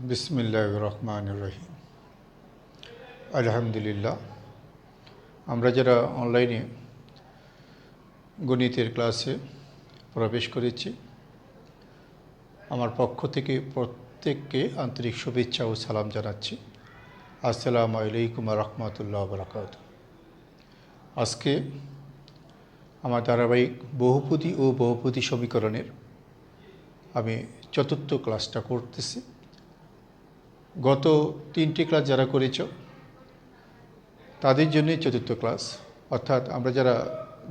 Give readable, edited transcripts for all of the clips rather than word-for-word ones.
বিসমিল্লাহির রহমানির রহিম। আলহামদুলিল্লাহ, আমরা যারা অনলাইনে গণিতের ক্লাসে প্রবেশ করেছি, আমার পক্ষ থেকে প্রত্যেককে আন্তরিক শুভেচ্ছা ও সালাম জানাচ্ছি। আসসালামু আলাইকুম ওয়া রাহমাতুল্লাহি ওয়া বারাকাতুহু। আজকে আমার ধারাবাহিক বহুপদী ও বহুপদী সমীকরণের আমি চতুর্থ ক্লাসটা করতেছি। গত 3টি ক্লাস যারা করেছ তাদের জন্যই চতুর্থ ক্লাস, অর্থাৎ আমরা যারা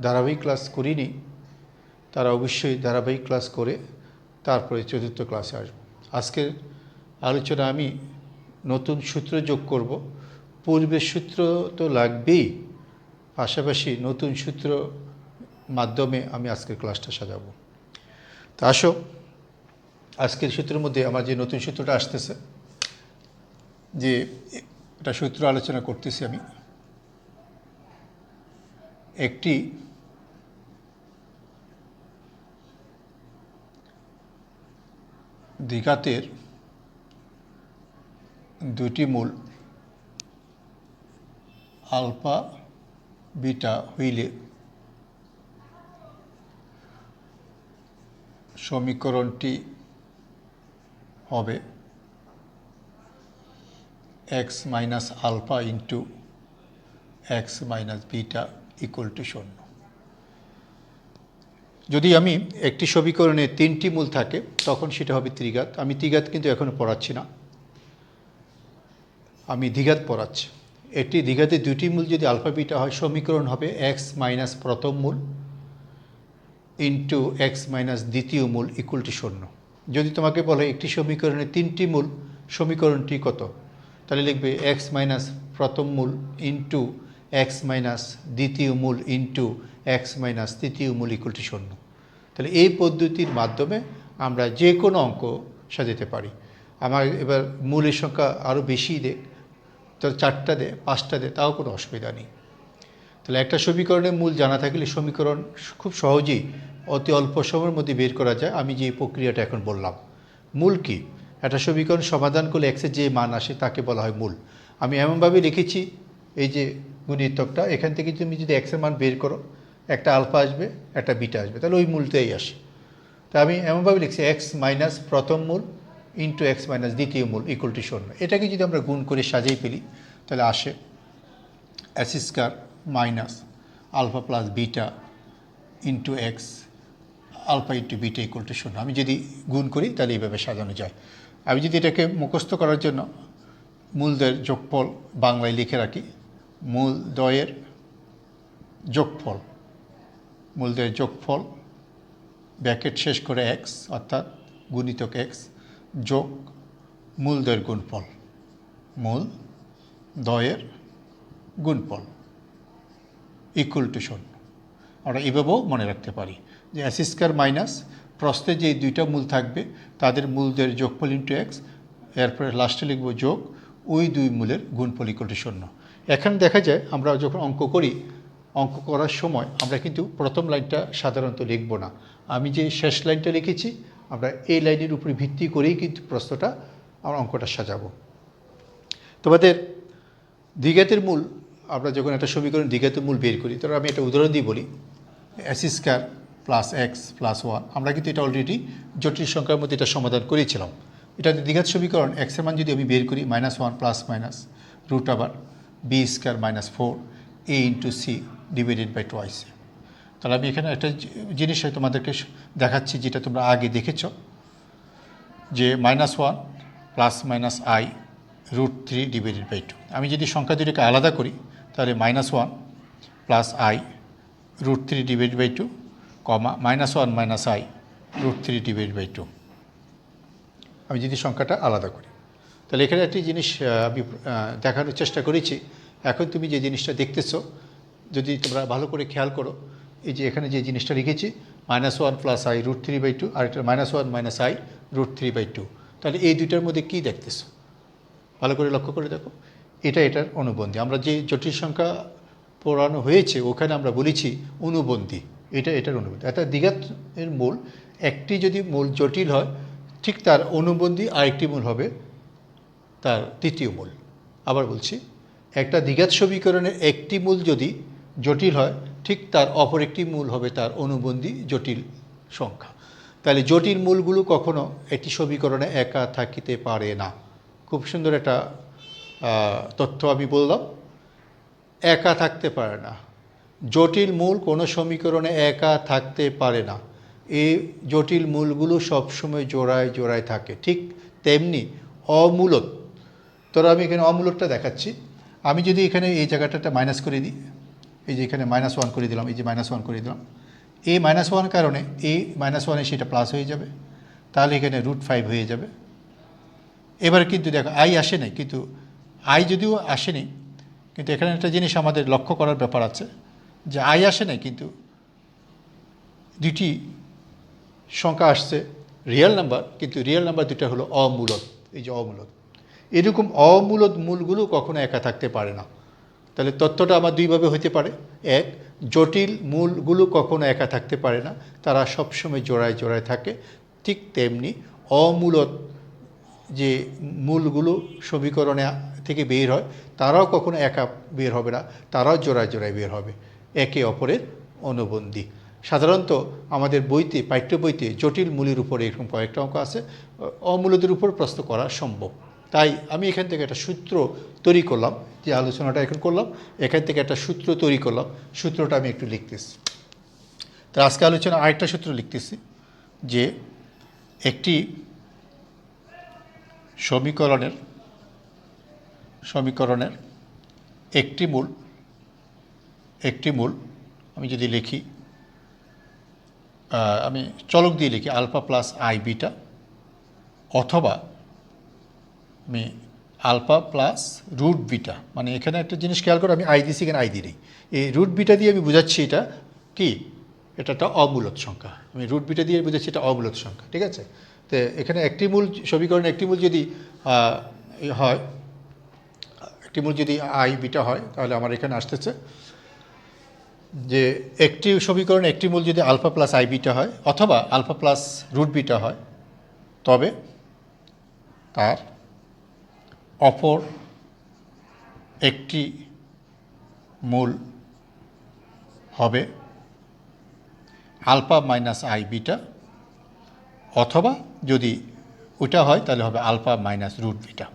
ধারাবাহিক ক্লাস করিনি তারা অবশ্যই ধারাবাহিক ক্লাস করে তারপরে চতুর্থ ক্লাসে আসব। আজকের আলোচনা আমি নতুন সূত্র যোগ করব। পূর্বের সূত্র তো লাগবেই, পাশাপাশি নতুন সূত্র মাধ্যমে আমি আজকের ক্লাসটা সাজাবো। তা আসো, আজকের সূত্রের মধ্যে আমার যে নতুন সূত্রটা আসতেছে, যে একটা সূত্র আলোচনা করতেছি আমি। একটি দ্বিঘাতের দুটি মূল আলফা বিটা হইলে সমীকরণটি হবে x minus alpha into x minus beta equal to 0। যদি আমি একটি সমীকরণে 3টি মূল থাকে তখন সেটা হবে ত্রিঘাত। আমি ত্রিঘাত কিন্তু এখনও পড়াচ্ছি না, আমি দ্বিঘাত পড়াচ্ছি। একটি দ্বিঘাতে দুটি মূল যদি আলফা বিটা হয়, সমীকরণ হবে এক্স মাইনাস প্রথম মূল ইন্টু এক্স মাইনাস দ্বিতীয় মূল ইকুয়াল টু 0। যদি তোমাকে বলে একটি সমীকরণে 3টি মূল, সমীকরণটি কত, তাহলে লিখবে এক্স মাইনাস প্রথম মূল ইন্টু এক্স মাইনাস দ্বিতীয় মূল ইন্টু এক্স মাইনাস তৃতীয় মূল ইকুয়াল টু 0। তাহলে এই পদ্ধতির মাধ্যমে আমরা যে কোনো অঙ্ক সাজাতে পারি। আমার এবার মূলের সংখ্যা আরও বেশি দে, তো 4টা দে, 5টা দে, তাও কোনো অসুবিধা নেই। তাহলে একটা সমীকরণের মূল জানা থাকলে সমীকরণ খুব সহজেই অতি অল্প সময়ের মধ্যে বের করা যায়। আমি যে প্রক্রিয়াটা এখন বললাম, মূল কি, একটা সমীকরণ সমাধান করলে এক্সের যে মান আসে তাকে বলা হয় মূল। আমি এমনভাবে লিখেছি, এই যে গুণিতকটা, এখান থেকে তুমি যদি এক্সের মান বের করো, একটা আলফা আসবে, একটা বিটা আসবে, তাহলে ওই মূলটাই আসে। তা আমি এমনভাবে লিখছি এক্স মাইনাস প্রথম মূল ইন্টু এক্স মাইনাস দ্বিতীয় মূল ইকুয়াল টু 0। এটাকে যদি আমরা গুণ করে সাজিয়ে ফেলি তাহলে আসে x square minus alpha plus beta into x alpha into beta equal to 0। আমি যদি গুণ করি তাহলে এইভাবে সাজানো যায়। আমি যদি এটাকে মুখস্থ করার জন্য মূলদ্বয়ের যোগফল বাংলায় লিখে রাখি, মূলদ্বয়ের যোগফল, মূলদ্বয়ের যোগফল ব্র্যাকেট শেষ করে এক্স, অর্থাৎ গুণিতক এক্স যোগ মূলদ্বয়ের গুণফল, মূলদ্বয়ের গুণফল ইকুয়াল টু 0। আমরা এভাবেও মনে রাখতে পারি যে এস স্কয়ার মাইনাস প্রস্থে যে দুইটা মূল থাকবে তাদের মূলদের যোগফল ইন্টু এক্স, এরপরে লাস্টে লিখব যোগ ওই দুই মূলের গুণফল ইকুয়াল টু 0। এখানে দেখা যায় আমরা যখন অঙ্ক করি, অঙ্ক করার সময় আমরা কিন্তু প্রথম লাইনটা সাধারণত লিখব না। আমি যে শেষ লাইনটা লিখেছি, আমরা এই লাইনের উপরে ভিত্তি করেই কিন্তু প্রশ্নটা আমরা অঙ্কটা সাজাবো। তোমাদের দ্বিঘাতের মূল, আমরা যখন একটা সমীকরণ দ্বিঘাতের মূল বের করি, তখন আমি একটা উদাহরণ দিয়ে বলি, S square plus x plus 1। আমরা কিন্তু এটা অলরেডি জটিল সংখ্যার মধ্যে এটা সমাধান করেছিলাম। এটা দ্বিঘাত সমীকরণ, এক্সের মান যদি আমি বের করি -1 প্লাস মাইনাস রুট আবার b square minus 4 a into c divided by twice. তাহলে আমি এখানে একটা জিনিস তোমাদেরকে দেখাচ্ছি যেটা তোমরা আগে দেখেছ, যে -1 plus minus i root 3 divided by 2। আমি যদি সংখ্যা দুটোকে আলাদা করি তাহলে -1 plus i root 3 divided by 2 comma -1 minus i root 3 divided by 2। আমি যদি সংখ্যাটা আলাদা করি, তাহলে এখানে একটি জিনিস আমি দেখানোর চেষ্টা করেছি। এখন তুমি যে জিনিসটা দেখতেছো, যদি তোমরা ভালো করে খেয়াল করো, এই যে এখানে যে জিনিসটা লিখেছি -1 প্লাস আই রুট 3 বাই 2, আর একটা -1 মাইনাস আই রুট 3 বাই 2। তাহলে এই দুইটার মধ্যে কী দেখতেছো, ভালো করে লক্ষ্য করে দেখো, এটার অনুবন্ধী। আমরা যে জটিল সংখ্যা পড়ানো হয়েছে ওখানে আমরা বলেছি অনুবন্ধী, এটার অনুবন্ধী। অর্থাৎ দ্বিঘাতের মূল একটি যদি মূল জটিল হয়, ঠিক তার অনুবন্ধী আরেকটি মূল হবে তার তৃতীয় মূল। আবার বলছি, একটা দ্বিঘাত সমীকরণের একটি মূল যদি জটিল হয়, ঠিক তার অপর একটি মূল হবে তার অনুবন্ধী জটিল সংখ্যা। তাহলে জটিল মূলগুলো কখনো একটি সমীকরণে একা থাকিতে পারে না। খুব সুন্দর একটা তথ্য আমি বললাম, একা থাকতে পারে না। জটিল মূল কোনো সমীকরণে একা থাকতে পারে না। এই জটিল মূলগুলো সবসময় জোড়ায় জোড়ায় থাকে। ঠিক তেমনি অমূলত, তোরা আমি এখানে অমূলতটা দেখাচ্ছি। আমি যদি এখানে এই জায়গাটা মাইনাস করে দিই, এই যে এখানে -1 করে দিলাম, এই যে -1 করে দিলাম, এই -1 কারণে এই -1 সেটা প্লাস হয়ে যাবে, তাহলে এখানে √5 হয়ে যাবে। এবারে কিন্তু দেখো আই আসে নাই, কিন্তু আই যদিও আসেনি, কিন্তু এখানে একটা জিনিস আমাদের লক্ষ্য করার ব্যাপার আছে যে আই আসে নাই, কিন্তু দুটি সংখ্যা আসছে রিয়েল নাম্বার, কিন্তু রিয়েল নাম্বার দুটা হলো অমূলত। এই যে অমূলত, এরকম অমূলত মূলগুলো কখনো একা থাকতে পারে না। তাহলে তথ্যটা আমার দুইভাবে হতে পারে। এক, জটিল মূলগুলো কখনো একা থাকতে পারে না, তারা সবসময় জোড়ায় জোড়ায় থাকে। ঠিক তেমনি অমূলত যে মূলগুলো সমীকরণে থেকে বের হয়, তারাও কখনো একা বের হবে না, তারাও জোড়ায় জোড়ায় বের হবে, একে অপরের অনুবন্ধী। সাধারণত আমাদের বইতে, পাঠ্য বইতে জটিল মূলের উপরে এরকম কয়েকটা অঙ্ক আছে, অমূলদের উপর প্রশ্ন করা সম্ভব। তাই আমি এখান থেকে একটা সূত্র তৈরি করলাম, যে আলোচনাটা এখন করলাম, এখান থেকে একটা সূত্র তৈরি করলাম। সূত্রটা আমি একটু লিখতেছি। তো আজকে আলোচনা আরেকটা সূত্র লিখতেছি, যে একটি সমীকরণের একটি মূল আমি যদি লিখি, আমি চলক দিয়ে লিখি আলফা প্লাস আই বিটা, অথবা আমি আলফা প্লাস রুট বিটা, মানে এখানে একটা জিনিস খেয়াল করে, আমি আই দিছি, এখানে আই দিই নেই। এই রুট বিটা দিয়ে আমি বুঝাচ্ছি এটা কি, এটা একটা অমূলত সংখ্যা। আমি রুট বিটা দিয়ে বুঝাচ্ছি এটা অমূলত সংখ্যা, ঠিক আছে। তো এখানে একটি মূল সমীকরণে একটি মূল যদি হয়, একটি মূল যদি আই বিটা হয়, তাহলে আমার এখানে আসতেছে যে একটি সমীকরণে একটি মূল যদি আলফা প্লাস আই বিটা হয়, অথবা আলফা প্লাস রুট বিটা হয়, তবে তার অপর একটি মূল হবে আলফা মাইনাস আই বিটা, অথবা যদি ওটা হয় তাহলে হবে আলফা মাইনাস রুট বিটা।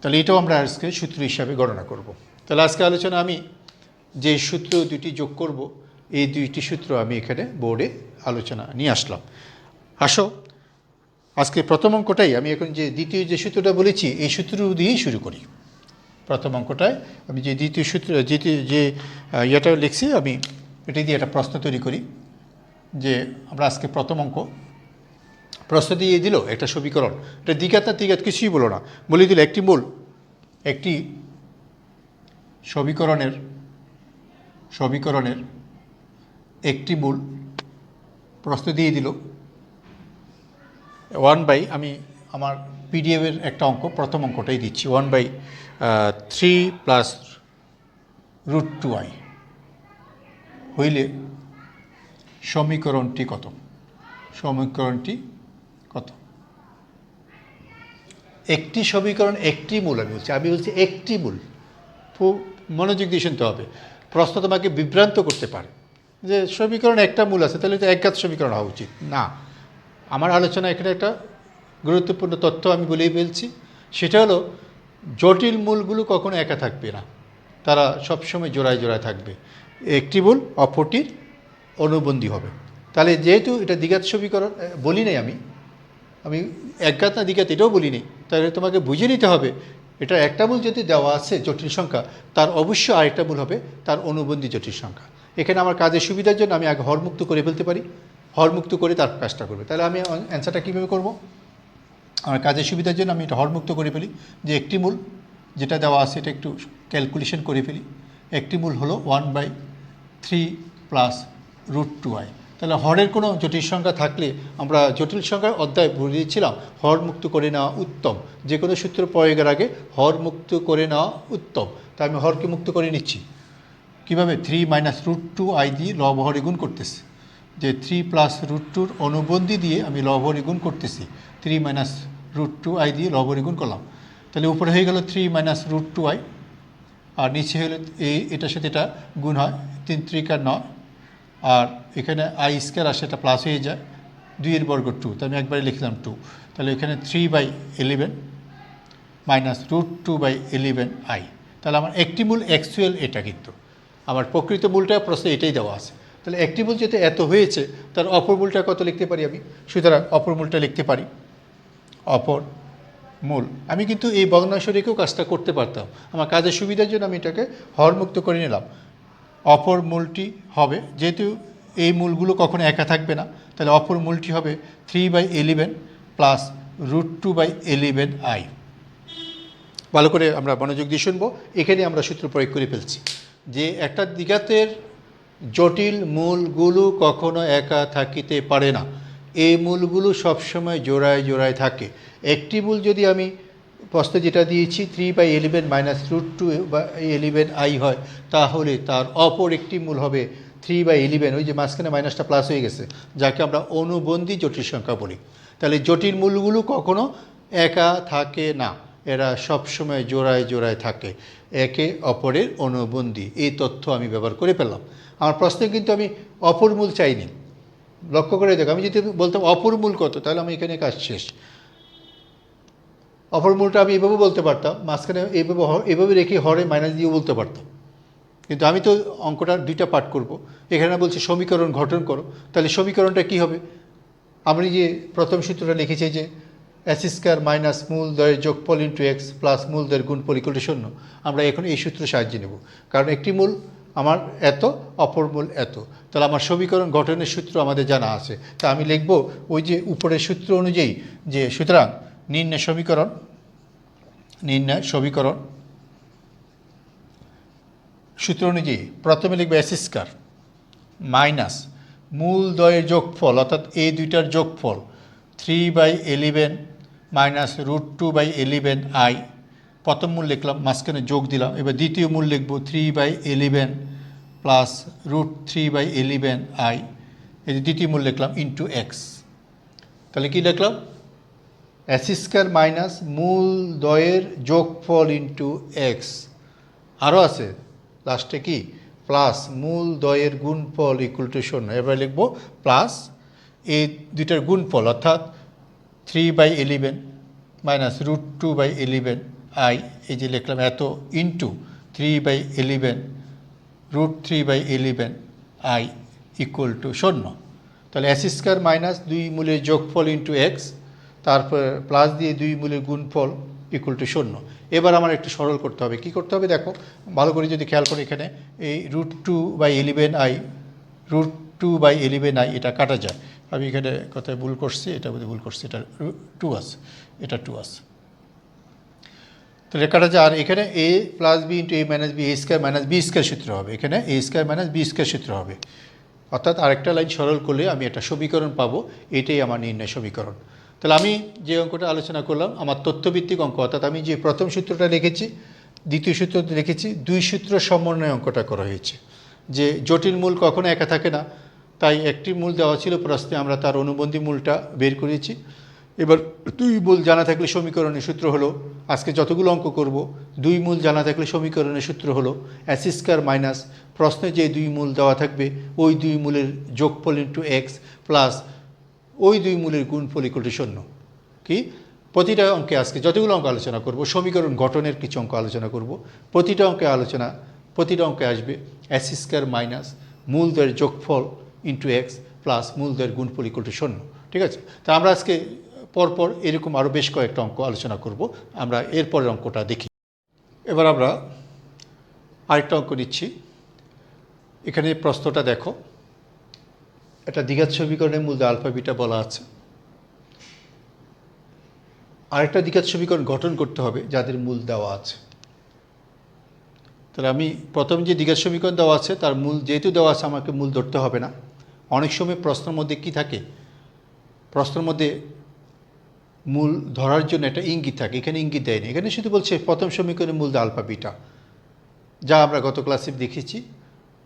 তাহলে এটাও আমরা আজকে সূত্র হিসাবে গণনা করব। তাহলে আজকে আলোচনা আমি যে সূত্র দুটি যোগ করব, এই দুইটি সূত্র আমি এখানে বোর্ডে আলোচনা নিয়ে আসলাম। আসো আজকে প্রথম অঙ্কটাই আমি এখন যে দ্বিতীয় যে সূত্রটা বলেছি, এই সূত্র দিয়েই শুরু করি। প্রথম অঙ্কটায় আমি যে দ্বিতীয় সূত্র যে ইয়েটা লিখছি, আমি এটি দিয়ে একটা প্রশ্ন তৈরি করি। যে আমরা আজকে প্রথম অঙ্ক প্রশ্ন দিয়ে দিল একটা সমীকরণ, এটা দ্বিঘাত না ত্রিঘাত কিছুই বলো না, বলে দিল একটি মূল, একটি সমীকরণের একটি মূল, প্রশ্ন দিয়ে দিল 1/, আমি আমার পিডিএফের একটা অঙ্ক, প্রথম অঙ্কটাই দিচ্ছি, 1/3 প্লাস √2i হইলে সমীকরণটি কত? একটি সমীকরণ একটি মূল, আমি বলছি একটি মূল। খুব মনোযোগ দিয়ে শুনতে হবে, প্রশ্ন তোমাকে বিভ্রান্ত করতে পারে যে সমীকরণ একটা মূল আছে, তাহলে তো একঘাত সমীকরণ হওয়া উচিত না। আমার আলোচনা এখানে একটা গুরুত্বপূর্ণ তথ্য আমি বলেই ফেলছি, সেটা হলো জটিল মূলগুলো কখনো একা থাকবে না, তারা সবসময় জোড়ায় জোড়ায় থাকবে, একটি মূল অপরটির অনুবন্ধী হবে। তাহলে যেহেতু এটা দ্বিঘাত সমীকরণ বলি নাই, আমি একঘাত না দ্বিঘাত এটাও বলি নেই, তাহলে তোমাকে বুঝে নিতে হবে এটা একটা মূল যদি দেওয়া আছে জটিল সংখ্যা, তার অবশ্যই আরেকটা মূল হবে তার অনুবন্ধী জটিল সংখ্যা। এখানে আমার কাজের সুবিধার জন্য আমি আগে হরমুক্ত করে ফেলতে পারি, হরমুক্ত করে তার কাজটা করবে। তাহলে আমি অ্যান্সারটা কীভাবে করব? আমার কাজের সুবিধার জন্য আমি এটা হরমুক্ত করে ফেলি, যে একটি মূল যেটা দেওয়া আছে এটা একটু ক্যালকুলেশন করে ফেলি। একটি মূল হলো 1/3 প্লাস √2i। তাহলে হরের কোনো জটিল সংখ্যা থাকলে আমরা জটিল সংখ্যার অধ্যায় বলে দিয়েছিলাম, হর মুক্ত করে নেওয়া উত্তম, যে কোনো সূত্র প্রয়োগের আগে হর মুক্ত করে নেওয়া উত্তম। তাই আমি হরকে মুক্ত করে নিচ্ছি কীভাবে? 3 - √2i দিয়ে লব-হরে গুণ করতেছি, যে 3 + √2 অনুবন্ধী দিয়ে আমি লব-হরে গুণ করতেছি। 3 - √2i দিয়ে লবরে গুণ করলাম, তাহলে উপরে হয়ে গেল 3 মাইনাস √2i, আর নিচে হলো এটার সাথে এটা গুণ হয় 3 × 9, আর এখানে আই স্কোয়ার আসে, এটা প্লাস হয়ে যায়, 2 এর বর্গ 2, তো আমি একবারে লিখলাম 2, তাহলে এখানে 3/11 মাইনাস √2/11i। তাহলে আমার একটি মূল অ্যাকচুয়াল এটা, কিন্তু আমার প্রকৃত মূলটা প্রশ্নে এটাই দেওয়া আছে। তাহলে একটি মূল যেটা এত হয়েছে, তার অপর মূলটা কত লিখতে পারি আমি? সুতরাং অপর মূলটা লিখতে পারি অপর মূল। আমি কিন্তু এই ভগ্নাংশ রেখেও কাজটা করতে পারতাম, আমার কাজের সুবিধার জন্য আমি এটাকে হরমুক্ত করে নিলাম। অপর মূলটি হবে, যেহেতু এই মূলগুলো কখনো একা থাকবে না, তাহলে অপর মূলটি হবে 3/11 প্লাস √2/11i। ভালো করে আমরা মনোযোগ দিয়ে শুনবো, এখানে আমরা সূত্র প্রয়োগ করে ফেলছি যে একটা দ্বিঘাতের জটিল মূলগুলো কখনো একা থাকিতে পারে না, এই মূলগুলো সবসময় জোড়ায় জোড়ায় থাকে। একটি মূল যদি আমি প্রশ্নে যেটা দিয়েছি 3/11 মাইনাস √2/11i হয়, তাহলে তার অপর একটি মূল হবে 3/11, ওই যে মাঝখানে মাইনাসটা প্লাস হয়ে গেছে, যাকে আমরা অনুবন্ধী জটিল সংখ্যা বলি। তাহলে জটিল মূলগুলো কখনো একা থাকে না, এরা সবসময় জোড়ায় জোড়ায় থাকে, একে অপরের অনুবন্ধী। এই তথ্য আমি ব্যবহার করে ফেললাম। আমার প্রশ্নে কিন্তু আমি অপর মূল চাইনি, লক্ষ্য করে দেখো, আমি যদি বলতাম অপর মূল কত, তাহলে আমি এখানে কাজ শেষ। অপর মূলটা আমি এভাবে বলতে পারতাম, মাঝখানে এভাবে রেখে হরে মাইনাস দিয়েও বলতে পারতাম, কিন্তু আমি তো অঙ্কটা দুইটা পার্ট করব। এখানে বলছি সমীকরণ গঠন করো, তাহলে সমীকরণটা কি হবে? আমি যে প্রথম সূত্রটা লিখেছি যে s² মাইনাস মূলদ্বয়ের যোগফল ইন্টু এক্স প্লাস মূলদ্বয়ের গুণফল ইকুয়াল টু 0, আমরা এখন এই সূত্র সাহায্যে নেব, কারণ একটি মূল আমার এত, অপর মূল এত। তাহলে আমার সমীকরণ গঠনের সূত্র আমাদের জানা আছে, তা আমি লিখব ওই যে উপরের সূত্র অনুযায়ী, যে সুতরাং নির্ণয় সমীকরণ সূত্র অনুযায়ী প্রথমে লিখবে s² মাইনাস মূলদ্বয়ের যোগফল, অর্থাৎ এই দুইটার যোগফল 3/11 মাইনাস √2/11i। প্রথম মূল লিখলাম, মাঝখানে যোগ দিলাম। এবার দ্বিতীয় মূল লিখব 3/11 প্লাস √3/11i, এই যে দ্বিতীয় মূল লিখলাম ইন্টু এক্স। তাহলে কী লিখলাম? s² মাইনাস মূলদ্বয়ের যোগফল ইন্টু এক্স, আরও আছে লাস্টে কি প্লাস মূলদ্বয়ের গুণফল ইকুয়াল টু 0। এবার লিখব প্লাস এই দুইটার গুণফল, অর্থাৎ 3/11 মাইনাস √2/11i, এই যে লিখলাম এত, ইন্টু 3/11 √3/11i ইকুয়াল টু 0। তাহলে s² মাইনাস দুই মূলের যোগফল ইন্টু এক্স, তারপর প্লাস দিয়ে দুই মূলের গুণফল ইকুয়াল টু 0। এবার আমার একটু সরল করতে হবে। কি করতে হবে দেখো, ভালো করে যদি খেয়াল করি, এখানে এই √2/11i এটা কাটা যায়। আমি এখানে কোথায় ভুল করছি, এটা বোধহয় ভুল করছি, এটা 2 আছে, এটা 2 আছে, তাহলে কাটা যায়। আর এখানে a plus B into a minus b, a² minus b² সূত্র হবে, এখানে a² মাইনাস b² সূত্র হবে, অর্থাৎ আরেকটা লাইন সরল করলে আমি একটা সমীকরণ পাবো, এটাই আমার নির্ণয় সমীকরণ। তাহলে আমি যে অঙ্কটা আলোচনা করলাম আমার তথ্যভিত্তিক অঙ্ক, অর্থাৎ আমি যে প্রথম সূত্রটা লিখেছি, দ্বিতীয় সূত্রটা লিখেছি, দুই সূত্র সমন্বয়ে অঙ্কটা করা হয়েছে। যে জটিল মূল কখনো একা থাকে না, তাই একটি মূল দেওয়া ছিল প্রশ্নে, আমরা তার অনুবন্ধী মূলটা বের করেছি। এবার দুই মূল জানা থাকলে সমীকরণের সূত্র হলো, আজকে যতগুলো অঙ্ক করব, দুই মূল জানা থাকলে সমীকরণের সূত্র হলো s² মাইনাস প্রশ্নে যে দুই মূল দেওয়া থাকবে ওই দুই মূলের যোগফল ইন্টু এক্স প্লাস ওই দুই মূলের গুণফল ইকুয়াল টু 0। কি প্রতিটা অঙ্কে আজকে যতগুলো অঙ্ক আলোচনা করব, সমীকরণ গঠনের কিছু অঙ্ক আলোচনা করব, প্রতিটা অঙ্কে আসবে s² মাইনাস মূলদ্বয়ের যোগফল ইন্টু এক্স প্লাস মূলদ্বয়ের গুণফল ইকুয়াল টু 0। ঠিক আছে, তা আমরা আজকে পরপর এরকম আরও বেশ কয়েকটা অঙ্ক আলোচনা করব। আমরা এরপরের অঙ্কটা দেখি। এবার আমরা আরেকটা অঙ্ক নিচ্ছি। এখানে প্রশ্নটা দেখো, এটা দ্বিঘাত সমীকরণের মূল আলফা বিটা বলা আছে। আরেকটা দ্বিঘাত সমীকরণ গঠন করতে হবে যাদের মূল দেওয়া আছে। তাহলে আমি প্রথম যে দ্বিঘাত সমীকরণ দেওয়া আছে তার মূল যেহেতু দেওয়া আছে, আমাকে মূল ধরতে হবে না। অনেক সময় প্রশ্নের মধ্যে কি থাকে, প্রশ্নের মধ্যে মূল ধরার জন্য একটা ইঙ্গিত থাকে, এখানে ইঙ্গিত দেয়নি, এখানে শুধু বলছে প্রথম সমীকরণের মূল আলফা বিটা, যা আমরা গত ক্লাসে দেখেছি।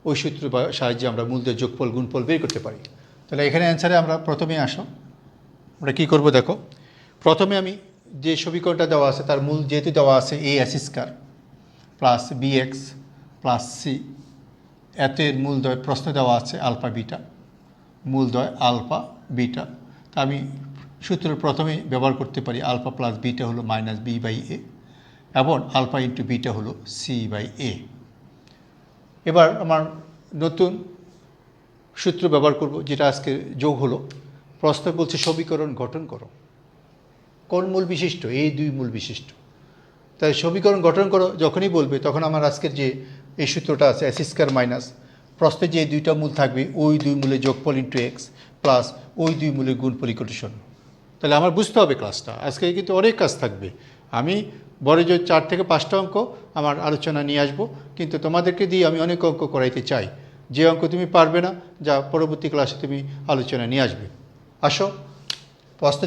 ওই সূত্র সাহায্যে আমরা মূলদের যোগফল গুণফল বের করতে পারি। তাহলে এখানে অ্যান্সারে আমরা প্রথমে আসো, আমরা কী করব দেখো, প্রথমে আমি যে সমীকরণটা দেওয়া আছে তার মূল যেহেতু দেওয়া আছে a x square plus b x plus c, এর মূলদ্বয় প্রশ্ন দেওয়া আছে আলফা বিটা, মূলদ্বয় আলফা বিটা। তা আমি সূত্র প্রথমে ব্যবহার করতে পারি আলফা প্লাস বিটা হলো মাইনাস বি বাই এ এবং আলফা ইন্টু বিটা হলো সি বাই এ। এবার আমার নতুন সূত্র ব্যবহার করব যেটা আজকে যোগ হলো। প্রশ্ন বলছে সমীকরণ গঠন করো। কোন মূল বিশিষ্ট? এই দুই মূল বিশিষ্ট। তাই সমীকরণ গঠন করো যখনই বলবে তখন আমার আজকের যে এই সূত্রটা আছে এস স্কয়ার মাইনাস প্রশ্নে যে দুইটা মূল থাকবে ওই দুই মূলের যোগফল ইন্টু এক্স প্লাস ওই দুই মূলের গুণফল ইকুয়াল টু 0। তাহলে আমার বুঝতে হবে ক্লাসটা আজকে কিন্তু অনেক কাজ থাকবে। আমি বড় যে 4 থেকে 5টা অঙ্ক আমার আলোচনা নিয়ে আসব, কিন্তু তোমাদেরকে দিয়ে আমি অনেক অঙ্ক করাইতে চাই। যে অঙ্ক তুমি পারবে না যা পরবর্তী ক্লাসে তুমি আলোচনা নিয়ে আসবে। আসো, প্রশ্ন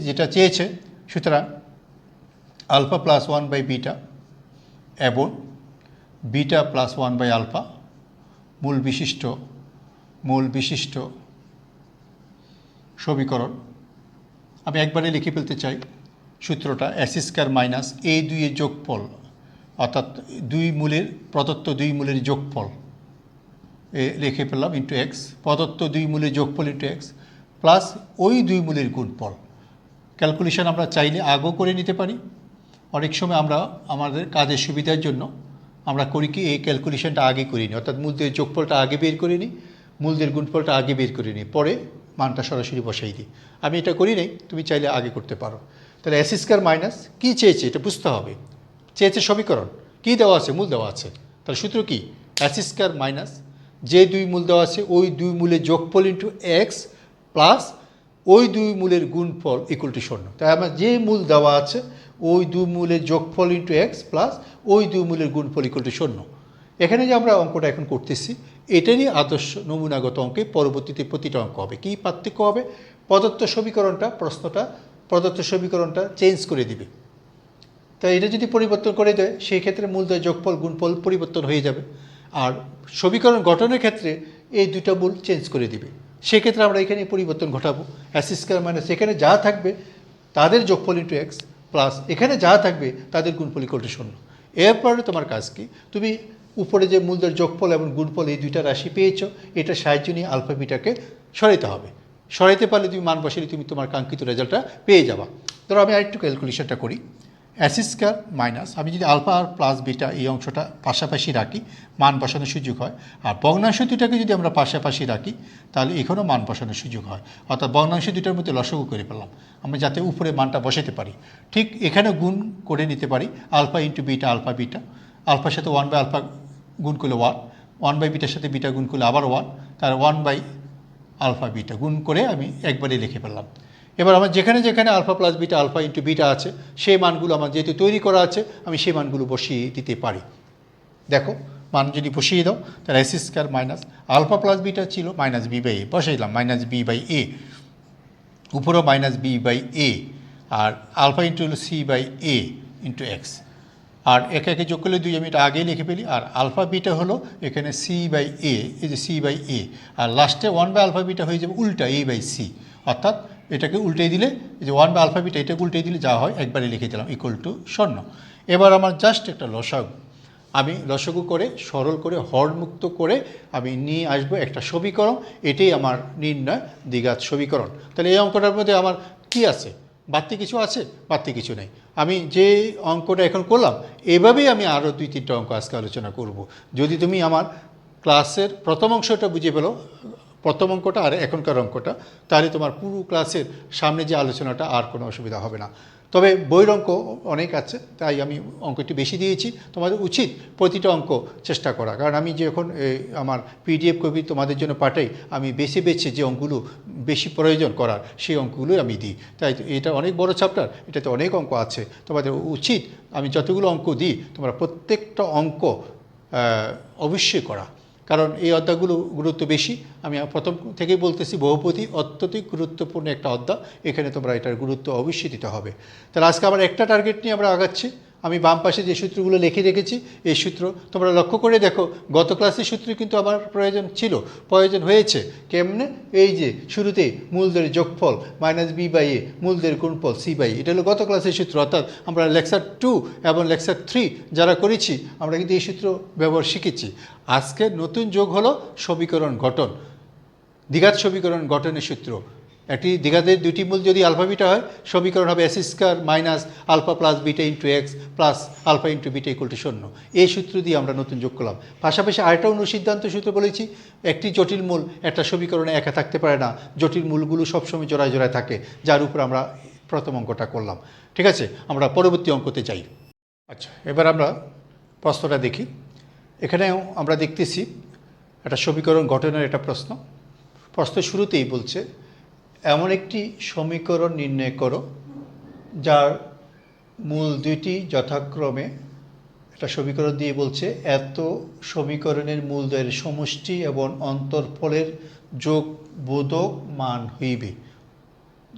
যেটা চেয়েছে, সুতরাং আলফা প্লাস 1 বাই বিটা এবং বিটা প্লাস 1 বাই আলফা মূল বিশিষ্ট সমীকরণ। আমি একবারে লিখে ফেলতে চাই সূত্রটা এস স্কয়ার মাইনাস এই দুইয়ের যোগফল, অর্থাৎ প্রদত্ত দুই মূলের যোগফল লিখে ফেললাম ইন্টু এক্স, প্রদত্ত দুই মূলের যোগফল ইন্টু এক্স প্লাস ওই দুই মূলের গুণফল। ক্যালকুলেশন আমরা চাইলে আগেও করে নিতে পারি। অনেক সময় আমরা আমাদের কাজের সুবিধার জন্য আমরা করি কি এই ক্যালকুলেশনটা আগে করে নিই, অর্থাৎ মূলদের যোগফলটা আগে বের করে নিই, মূলদের গুণফলটা আগে বের করে নিই, পরে মানটা সরাসরি বসাই দিই। আমি এটা করি নাই, তুমি চাইলে আগে করতে পারো। তাহলে এস স্কয়ার মাইনাস কী চেয়েছে এটা বুঝতে হবে। চেয়েছে সমীকরণ, কী দেওয়া আছে? মূল দেওয়া আছে। তাহলে সূত্র কি? এস স্কয়ার মাইনাস যে দুই মূল দেওয়া আছে ওই দুই মূলের যোগফল ইন্টু এক্স প্লাস ওই দুই মূলের গুণফল ইকুয়াল টু 0। তাই আমার যে মূল দেওয়া আছে ওই দুই মূলের যোগফল ইন্টু এক্স প্লাস ওই দুই মূলের গুণফল ইকুয়াল টু 0। এখানে যে আমরা অঙ্কটা এখন করতেছি এটারই আদর্শ নমুনাগত অঙ্কে পরবর্তীতে প্রতিটা অঙ্ক হবে। কী পার্থক্য হবে? প্রদত্ত সমীকরণটা চেঞ্জ করে দিবে। তাই এটা যদি পরিবর্তন করে দেয় সেই ক্ষেত্রে মূলদ্বয় যোগফল গুণফল পরিবর্তন হয়ে যাবে, আর সমীকরণ গঠনের ক্ষেত্রে এই দুটা মূল চেঞ্জ করে দিবে। সেক্ষেত্রে আমরা এখানে পরিবর্তন ঘটাবো। এস স্কয়ার মাইনাস এখানে যা থাকবে তাদের যোগফল ইন্টু এক্স প্লাস এখানে যা থাকবে তাদের গুণফল ইকুয়াল টু 0। এরপরে তোমার কাজ কি? তুমি উপরে যে মূলদের যোগফল এবং গুণফল এই দুইটা রাশি পেয়েছো, এটা সাহায্য নিয়ে আলফা বিটাকে সরাইতে হবে। সরাইতে পারলে তুমি মান বসালে তুমি তোমার কাঙ্ক্ষিত রেজাল্টটা পেয়ে যাবা। ধরো আমি আরেকটু ক্যালকুলেশনটা করি। এস স্কয়ার মাইনাস আমি যদি আলফা আর প্লাস বিটা এই অংশটা পাশাপাশি রাখি মান বসানোর সুযোগ হয়, আর ভগ্নাংশ দুটাকে যদি আমরা পাশাপাশি রাখি তাহলে এখানেও মান বসানোর সুযোগ হয়। অর্থাৎ ভগ্নাংশ দুটার মধ্যে লসাগু করে পেলাম আমরা, যাতে উপরে মানটা বসাতে পারি। ঠিক এখানে গুণ করে নিতে পারি alpha into beta, alpha beta, আলফার সাথে 1 বাই আলফা গুণ করলে 1, 1 বাই বিটার সাথে বিটা গুণ করলে আবার 1, তার 1 বাই আলফা বিটা গুণ করে আমি একবারে লিখে ফেললাম। এবার আমার যেখানে যেখানে alpha plus beta, alpha into beta আছে সেই মানগুলো আমার যেহেতু তৈরি করা আছে আমি সেই মানগুলো বসিয়ে দিতে পারি। দেখো মান যদি বসিয়ে দাও তাহলে S square minus alpha plus beta ছিল মাইনাস বি বাই এ, বসাইলাম মাইনাস বি বাই এ, উপরেও মাইনাস বি বাই এ, আর আলফা ইন্টু হলো C by A into X, আর একে একে যোগ করলে 2 আমি এটা আগেই লিখে ফেলি। আর আলফা বিটা হলো এখানে সি বাই এ, এই যে সি বাই এ, আর লাস্টে 1 বাই আলফা বিটা হয়ে যাবে উল্টা এ বাই সি, অর্থাৎ এটাকে উল্টে দিলে এই যে 1 বাই আলফা বিটা এটাকে উল্টে দিলে যা হয় একবারে লিখে দিলাম ইকুয়াল টু 0। এবার আমার জাস্ট একটা লসাগু, আমি লসাগু করে সরল করে হরমুক্ত করে আমি নিয়ে আসবো একটা সমীকরণ। এটাই আমার নির্ণয় দ্বিঘাত সমীকরণ। তাহলে এই অঙ্কটার মধ্যে আমার কি আছে? বাড়তি কিছু আছে? বাড়তি কিছু নেই। আমি যে অঙ্কটা এখন করলাম এভাবেই আমি আরও 2-3টা অঙ্ক আজকে আলোচনা করব। যদি তুমি আমার ক্লাসের প্রথম অংশটা বুঝে পেলো, প্রথম অঙ্কটা আর এখনকার অঙ্কটা, তাহলে তোমার পুরো ক্লাসের সামনে যে আলোচনাটা আর কোনো অসুবিধা হবে না। তবে বইয়ের অঙ্ক অনেক আছে, তাই আমি অঙ্কটি বেশি দিয়েছি। তোমাদের উচিত প্রতিটা অঙ্ক চেষ্টা করা, কারণ আমি যখন আমার পিডিএফ কপি তোমাদের জন্য পাঠাই আমি বেছে বেছে যে অঙ্কগুলো বেশি প্রয়োজন করার সেই অঙ্কগুলোই আমি দিই। তাই এটা অনেক বড় চ্যাপ্টার, এটাতে অনেক অঙ্ক আছে। তোমাদের উচিত আমি যতগুলো অঙ্ক দিই তোমরা প্রত্যেকটা অঙ্ক অবশ্যই করা, কারণ এই অধ্যায়গুলো গুরুত্ব বেশি। আমি প্রথম থেকেই বলতেছি বহুপদী অত্যধিক গুরুত্বপূর্ণ একটা অধ্যায়, এখানে তোমরা এটার গুরুত্ব অবশ্যই দিতে হবে। তাহলে আজকে আবার একটা টার্গেট নিয়ে আমরা আগাচ্ছি। আমি বাম পাশে যে সূত্রগুলো লিখে রেখেছি এই সূত্র তোমরা লক্ষ্য করে দেখো, গত ক্লাসের সূত্র কিন্তু আমার প্রয়োজন হয়েছে। কেমনে? এই যে শুরুতেই মূলদের যোগফল মাইনাস বি বাই এ, মূলদের গুণফল সি বাই এ, এটা হলো গত ক্লাসের সূত্র। অর্থাৎ আমরা লেকচার 2 এবং লেকচার 3 যারা করেছি আমরা কিন্তু এই সূত্র ব্যবহার শিখেছি। আজকে নতুন যোগ হলো সমীকরণ গঠন, দ্বিঘাত সমীকরণ গঠনের সূত্র। একটি দ্বিঘাতের দুটি মূল যদি আলফা বিটা হয়, সমীকরণ হবে x square minus alpha plus beta into x plus alpha into beta equal to 0। এই সূত্র দিয়ে আমরা নতুন যোগ করলাম। পাশাপাশি আরেকটা অনুসিদ্ধান্ত সূত্র বলেছি, একটি জটিল মূল একটা সমীকরণে একা থাকতে পারে না, জটিল মূলগুলো সবসময় জোড়ায় জোড়ায় থাকে, যার উপর আমরা প্রথম অঙ্কটা করলাম। ঠিক আছে, আমরা পরবর্তী অঙ্কতে যাই। আচ্ছা, এবার আমরা প্রশ্নটা দেখি। এখানেও আমরা দেখতেছি একটা সমীকরণ গঠনের একটা প্রশ্ন। প্রশ্নের শুরুতেই বলছে এমন একটি সমীকরণ নির্ণয় করো যার মূল দুইটি যথাক্রমে, একটা সমীকরণ দিয়ে বলছে এত সমীকরণের মূলদ্বয়ের সমষ্টি এবং অন্তরফলের যোগবোধক মান হইবে।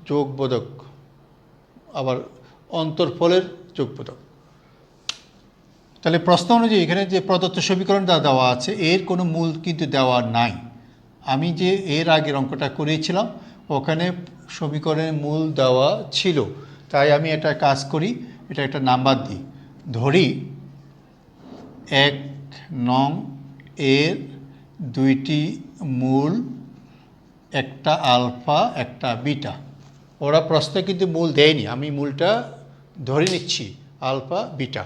যোগবোধক আবার অন্তরফলের যোগবোধক। তাহলে প্রশ্ন অনুযায়ী এখানে যে প্রদত্ত সমীকরণটা দেওয়া আছে এর কোনো মূল কিন্তু দেওয়া নাই। আমি যে এর আগের অঙ্কটা করেছিলাম ওখানে সমীকরণের মূল দেওয়া ছিল, তাই আমি একটা কাজ করি, এটা একটা নাম্বার দিই। ধরি 1 নং এর দুইটি মূল, একটা আলফা একটা বিটা। ওরা প্রশ্নে কিন্তু মূল দেয়নি, আমি মূলটা ধরে নিচ্ছি আলফা বিটা।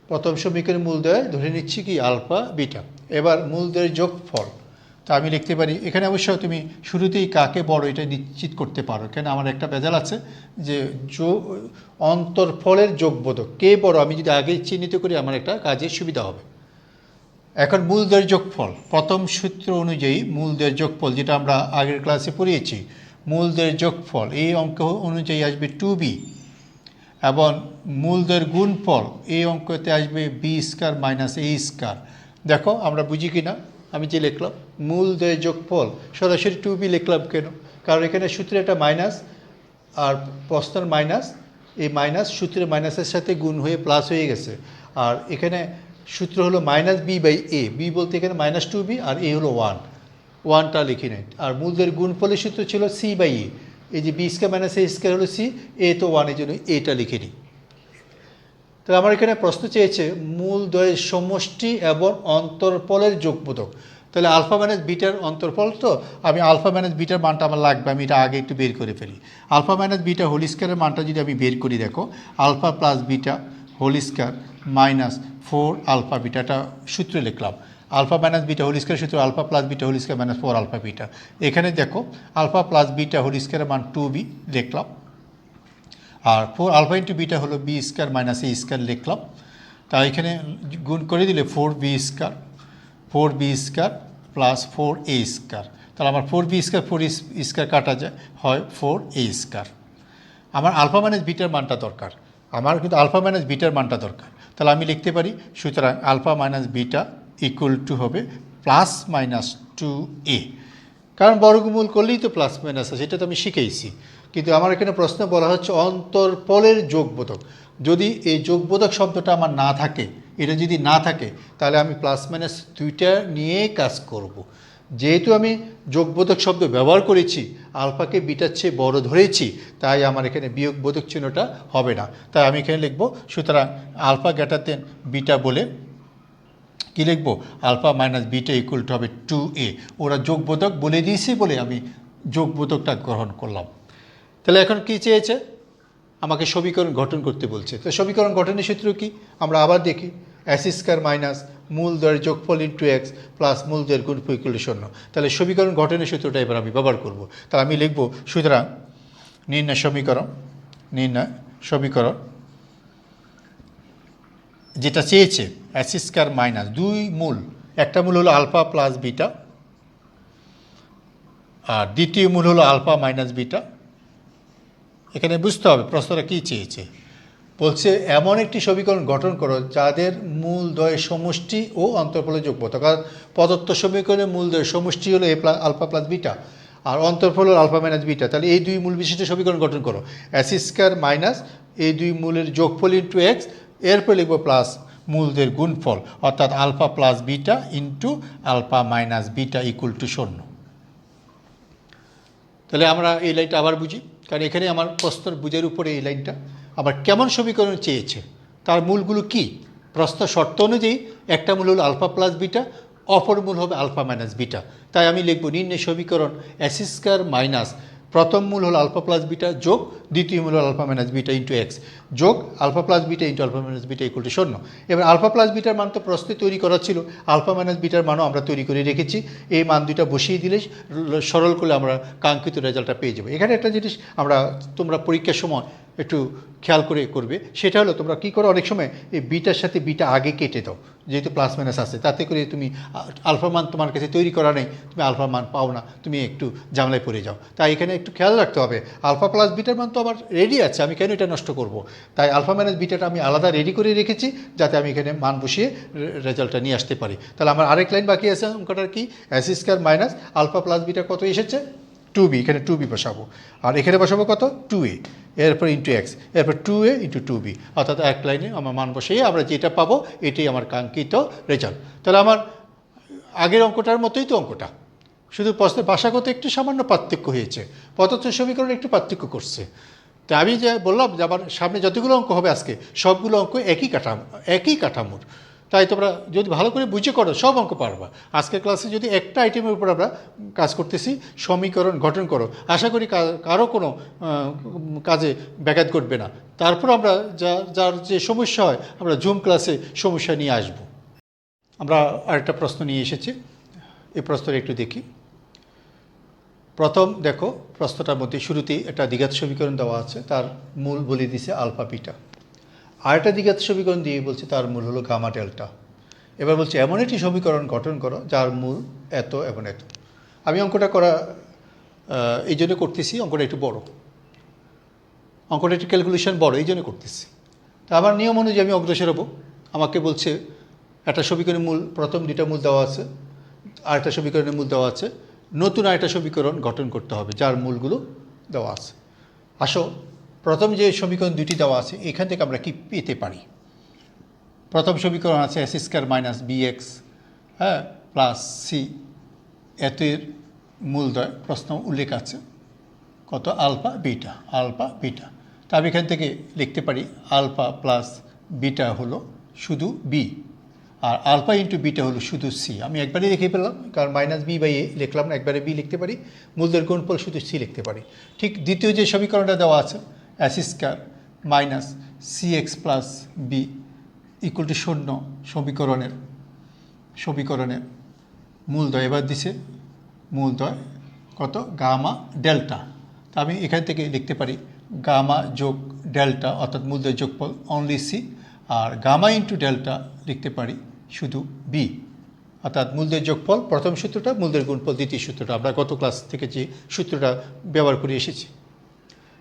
প্রথম সমীকরণের মূলদ্বয় ধরে নিচ্ছি কি আলফা বিটা। এবার মূলদ্বয়ের যোগফল, তা আমি লিখতে পারি এখানে। অবশ্য তুমি শুরুতেই কাকে বড় এটা নিশ্চিত করতে পারো, কেন আমার একটা ভেজাল আছে যে অন্তরফলের যোগবোধক কে বড় আমি যদি আগে চিহ্নিত করি আমার একটা কাজের সুবিধা হবে। এখন মূলদ্বয়ের যোগফল, প্রথম সূত্র অনুযায়ী মূলদ্বয়ের যোগফল যেটা আমরা আগের ক্লাসে পড়িয়েছি, মূলদ্বয়ের যোগফল এই অঙ্ক অনুযায়ী আসবে 2b, এবং মূলদ্বয়ের গুণফল এই অঙ্কতে আসবে B square minus A square. দেখো আমরা বুঝি কি না, আমি যে লিখলাম মূলদ্বয়ের যোগফল সরাসরি 2b লিখলাম কেন? কারণ এখানে সূত্রে একটা মাইনাস আর প্রশ্নের মাইনাস, এই মাইনাস সূত্রের মাইনাসের সাথে গুণ হয়ে প্লাস হয়ে গেছে। আর এখানে সূত্র হলো minus B by a, b বলতে এখানে মাইনাস 2b আর এ হলো 1টা লিখি নাই। আর মূলদ্বয়ের গুণফলের সূত্র ছিল সি বাই এ, এই যে B square minus A square হলো সি, এ তো 1, এই জন্য এটা লিখে নিই। তাহলে আমার এখানে প্রশ্ন চেয়েছে মূলদ্বয়ের সমষ্টি এবং অন্তরফলের যোগবোধক। তাহলে আলফা মাইনাস বিটার অন্তরফল, তো আমি আলফা মাইনাস বিটার মানটা আমার লাগবে, আমি এটা আগে একটু বের করে ফেলি। আলফা মাইনাস বিটা হোল স্কয়ারের মানটা যদি আমি বের করি, দেখো alpha plus beta whole square minus 4 alpha বিটাটা সূত্রে লিখলাম। Alpha minus beta whole square সূত্র alpha plus beta whole square minus 4 alpha beta. এখানে দেখো আলফা প্লাস বিটা হোল স্কয়ারের মান 2b লিখলাম, আর 4 আলফা ইন্টু বিটা হলো B square minus A square লিখলাম। তা এখানে গুণ করে দিলে 4b square plus 4a square. তাহলে আমার 4b স্কয়ার 4 স্কয়ার কাটা যায়, হয় 4a স্কয়ার। আমার আলফা মাইনাস বিটার মানটা দরকার, আমার কিন্তু আলফা মাইনাস বিটার মানটা দরকার। তাহলে আমি লিখতে পারি সুতরাং alpha minus beta equal to হবে প্লাস মাইনাস 2a, কারণ বর্গমূল করলেই তো প্লাস মাইনাস আছে, এটা তো আমি শিখেইছি। কিন্তু আমার এখানে প্রশ্ন বলা হচ্ছে অন্তরফলের যোগবোধক। যদি এই যোগবোধক শব্দটা আমার না থাকে, এটা যদি না থাকে তাহলে আমি প্লাস মাইনাস দুইটা নিয়েই কাজ করব। যেহেতু আমি যোগবোধক শব্দ ব্যবহার করেছি, আলফাকে বিটার চেয়ে বড় ধরেছি, তাই আমার এখানে বিয়োগবোধক চিহ্নটা হবে না। তাই আমি এখানে লিখব সুতরাং আলফা গ্রেটার দেন বিটা বলে কী লিখব, alpha minus beta equal to হবে 2a। ওরা যোগবোধক বলে দিয়েছি বলে আমি যোগবোধকটা গ্রহণ করলাম। তাহলে এখন কী চেয়েছে, আমাকে সমীকরণ গঠন করতে বলছে। তো সমীকরণ গঠনের সূত্র কি আমরা আবার দেখি, এস স্কয়ার মাইনাস মূলদ্বয়ের যোগফল ইন্টু এক্স প্লাস মূলদ্বয়ের গুণফল ইকুয়াল টু 0। তাহলে সমীকরণ গঠনের সূত্রটা এবার আমি ব্যবহার করব। তাহলে আমি লিখব সুতরাং নির্ণয় সমীকরণ যেটা চেয়েছে এস স্কয়ার মাইনাস দুই মূল, একটা মূল হলো আলফা প্লাস বিটা আর দ্বিতীয় মূল হলো আলফা মাইনাস বিটা। এখানে বুঝতে হবে প্রশ্নটা কী চেয়েছে। বলছে এমন একটি সমীকরণ গঠন করো যাদের মূলদ্বয়ের সমষ্টি ও অন্তরফলের যোগবোধক। কারণ প্রদত্ত সমীকরণের মূলদ্বয়ের সমষ্টি হলো আলফা প্লাস বিটা আর অন্তরফল হলো আলফা মাইনাস বিটা। তাহলে এই দুই মূল বিশিষ্ট সমীকরণ গঠন করো। এস স্কয়ার মাইনাস এই দুই মূলের যোগফল ইন্টু এক্স, এরপর লিখব প্লাস মূলদের গুণফল, অর্থাৎ alpha plus beta into alpha minus beta equal to 0। তাহলে আমরা এই লাইনটা আবার বুঝি, কারণ এখানে আমার প্রশ্নের বুঝের উপরে এই লাইনটা। আবার কেমন সমীকরণ চেয়েছে, তার মূলগুলো কি? প্রশ্ন শর্ত অনুযায়ী একটা মূল হলো আলফা প্লাস বিটা, অপর মূল হবে আলফা মাইনাস বিটা। তাই আমি লিখব নির্ণয় সমীকরণ এস স্কয়ার মাইনাস প্রথম মূল হলো আলফা প্লাস বিটা যোগ দ্বিতীয় মূল হলো alpha minus beta into X যোগ alpha plus beta into alpha minus beta equal to 0। এবার আলফা প্লাস বিটার মান তো প্রশ্নে তৈরি করা ছিল, আলফা মাইনাস বিটার মানও আমরা তৈরি করে রেখেছি। এই মান দুইটা বসিয়ে দিলে সরল করলে আমরা কাঙ্ক্ষিত রেজাল্টটা পেয়ে যাবো। এখানে একটা জিনিস তোমরা পরীক্ষার সময় একটু খেয়াল করে করবে, সেটা হলো তোমরা কী করো, অনেক সময় এই বিটার সাথে বিটা আগে কেটে দাও, যেহেতু প্লাস মাইনাস আছে, তাতে করে তুমি আলফা মান তোমার কাছে তৈরি করা নেই, তুমি আলফা মান পাও না, তুমি একটু ঝামেলায় পড়ে যাও। তাই এখানে একটু খেয়াল রাখতে হবে, আলফা প্লাস বিটার মান তো আমার রেডি আছে, আমি কেন এটা নষ্ট করব? তাই আলফা মাইনাস বিটাটা আমি আলাদা রেডি করে রেখেছি, যাতে আমি এখানে মান বসিয়ে রেজাল্টটা নিয়ে আসতে পারি। তাহলে আমার আরেক লাইন বাকি আছে অঙ্কটার কি, x square minus alpha plus beta কত এসেছে 2b, এখানে 2b বসাবো, আর এখানে বসাবো কত 2a, এরপর ইন্টু এক্স, এরপর 2a ইন্টু 2b, অর্থাৎ এক লাইনে আমার মান বসিয়ে আমরা যেটা পাবো এটাই আমার কাঙ্ক্ষিত রেজাল্ট। তাহলে আমার আগের অঙ্কটার মতোই তো অঙ্কটা, শুধু প্রশ্নের ভাষাগত একটু সামান্য পার্থক্য হয়েছে, পদার্থ সমীকরণ একটু পার্থক্য করছে। তা আমি যে বললাম যে আমার সামনে যতগুলো অঙ্ক হবে আজকে সবগুলো অঙ্ক একই কাঠামোর। তাই তোমরা যদি ভালো করে বুঝে করো সব অঙ্ক পারবা। আজকের ক্লাসে যদি একটা আইটেমের উপর আমরা কাজ করতেছি, সমীকরণ গঠন করো, আশা করি কারো কোনো কাজে ব্যাঘাত ঘটবে না। তারপর আমরা যার যে সমস্যা হয় আমরা জুম ক্লাসে সমস্যা নিয়ে আসব। আমরা আরেকটা প্রশ্ন নিয়ে এসেছি, এই প্রশ্নটা একটু দেখি। প্রথম দেখো, প্রশ্নটার মধ্যে শুরুতেই একটা দ্বিঘাত সমীকরণ দেওয়া আছে, তার মূল বলে দিছে আলফা বিটা। আরেকটা দ্বিঘাত সমীকরণ দিয়ে বলছে তার মূল হলো গামা ডেল্টা। এবার বলছে এমন একটি সমীকরণ গঠন করো যার মূল এত এবং এত। আমি অঙ্কটা করা এই জন্য করতেছি, অঙ্কটা একটু বড়, অঙ্কটা একটু ক্যালকুলেশন বড়, এই জন্য করতেছি। তা আমার নিয়ম অনুযায়ী আমি অগ্রসর হব। আমাকে বলছে একটা সমীকরণের মূল, প্রথম দুইটা মূল দেওয়া আছে, আরেকটা সমীকরণের মূল দেওয়া আছে, নতুন আরেকটা সমীকরণ গঠন করতে হবে যার মূলগুলো দেওয়া আছে। আসো, প্রথম যে সমীকরণ দুটি দেওয়া আছে এখান থেকে আমরা কি পেতে পারি? প্রথম সমীকরণ আছে S square minus B x plus C, এতের মূলদ্বয় প্রশ্ন উল্লেখ আছে কত, আলফা বিটা। তা আমি এখান থেকে লিখতে পারি আলফা প্লাস বিটা হলো শুধু বি, আর আলফা ইন্টু বিটা হলো শুধু সি। আমি একবারে লিখে পেলাম, কারণ মাইনাস বি বাই এ লিখলাম না, একবারে বি লিখতে পারি, মূলদের গুণফল শুধু সি লিখতে পারি। ঠিক দ্বিতীয় যে সমীকরণটা দেওয়া আছে S square minus c x plus b equal to 0 সমীকরণের মূলদ্বয় এবার দিছে মূলদ্বয় কত, গামা ডেল্টা। তা আমি এখান থেকে লিখতে পারি গামা যোগ ডেল্টা, অর্থাৎ মূলদ্বয় যোগফল অনলি সি, আর গামা ইন্টু ডেল্টা লিখতে পারি শুধু বি, অর্থাৎ মূলদের যোগফল প্রথম সূত্রটা, মূলদের গুণফল দ্বিতীয় সূত্রটা। আমরা গত ক্লাস থেকে যে সূত্রটা ব্যবহার করে এসেছি।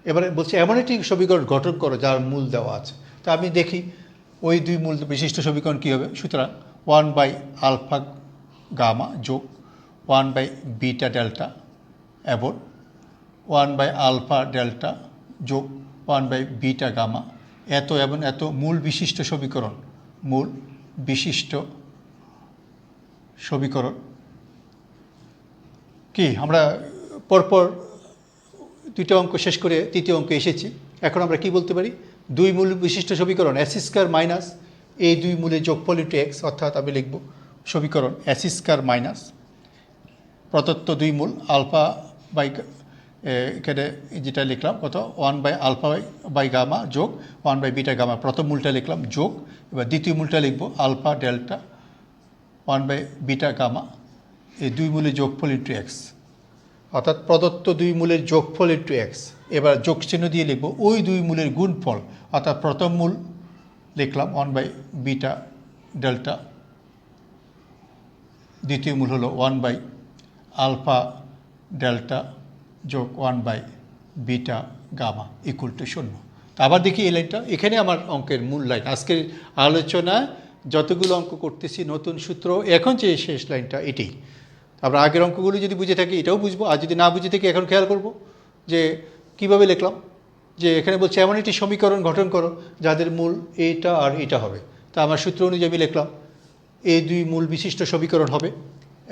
এবারে বলছে এমন একটি সমীকরণ গঠন করো যার মূল দেওয়া আছে। তা আমি দেখি ওই দুই মূল বিশিষ্ট সমীকরণ কী হবে। সুতরাং 1 বাই আলফা গামা যোগ 1 বাই বিটা ডেল্টা এবং 1 বাই আলফা ডেল্টা যোগ 1 বাই বিটা গামা এত এবং এত মূল বিশিষ্ট সমীকরণ কি। আমরা পরপর দুইটা অঙ্ক শেষ করে তৃতীয় অঙ্ক এসেছি। এখন আমরা কি বলতে পারি, দুই মূল বিশিষ্ট সমীকরণ এস স্কয়ার মাইনাস এই দুই মূলের যোগফল ইন্টু এক্স, অর্থাৎ আমি লিখব সমীকরণ এস স্কয়ার মাইনাস প্রদত্ত দুই মূল আলফা বাই, এখানে যেটা লিখলাম কত 1 বাই আলফা বাই গামা যোগ 1 বাই বিটা গামা, প্রথম মূলটা লিখলাম যোগ, এবার দ্বিতীয় মূলটা লিখব alpha delta 1 by beta gamma, এই দুই মূলের যোগফল ইন্টু এক্স, অর্থাৎ প্রদত্ত দুই মূলের যোগফল ইন্টু এক্স। এবার যোগ চিহ্ন দিয়ে লিখব ওই দুই মূলের গুণফল, অর্থাৎ প্রথম মূল লিখলাম 1 বাই বিটা ডেল্টা, দ্বিতীয় মূল হলো 1 বাই আলফা ডেল্টা যোগ 1 by beta gamma equal to 0। তা আবার দেখি এই লাইনটা, এখানে আমার অঙ্কের মূল লাইন। আজকের আলোচনায় যতগুলো অঙ্ক করতেছি নতুন সূত্র, এখন যে শেষ লাইনটা এটাই। আমরা আগের অঙ্কগুলো যদি বুঝে থাকি এটাও বুঝবো, আর যদি না বুঝে থাকি এখন খেয়াল করব যে কিভাবে লিখলাম, যে এখানে বলছে এমন একটি সমীকরণ গঠন করো যাদের মূল এইটা আর এটা হবে। তা আমার সূত্র অনুযায়ী আমি লিখলাম এই দুই মূল বিশিষ্ট সমীকরণ হবে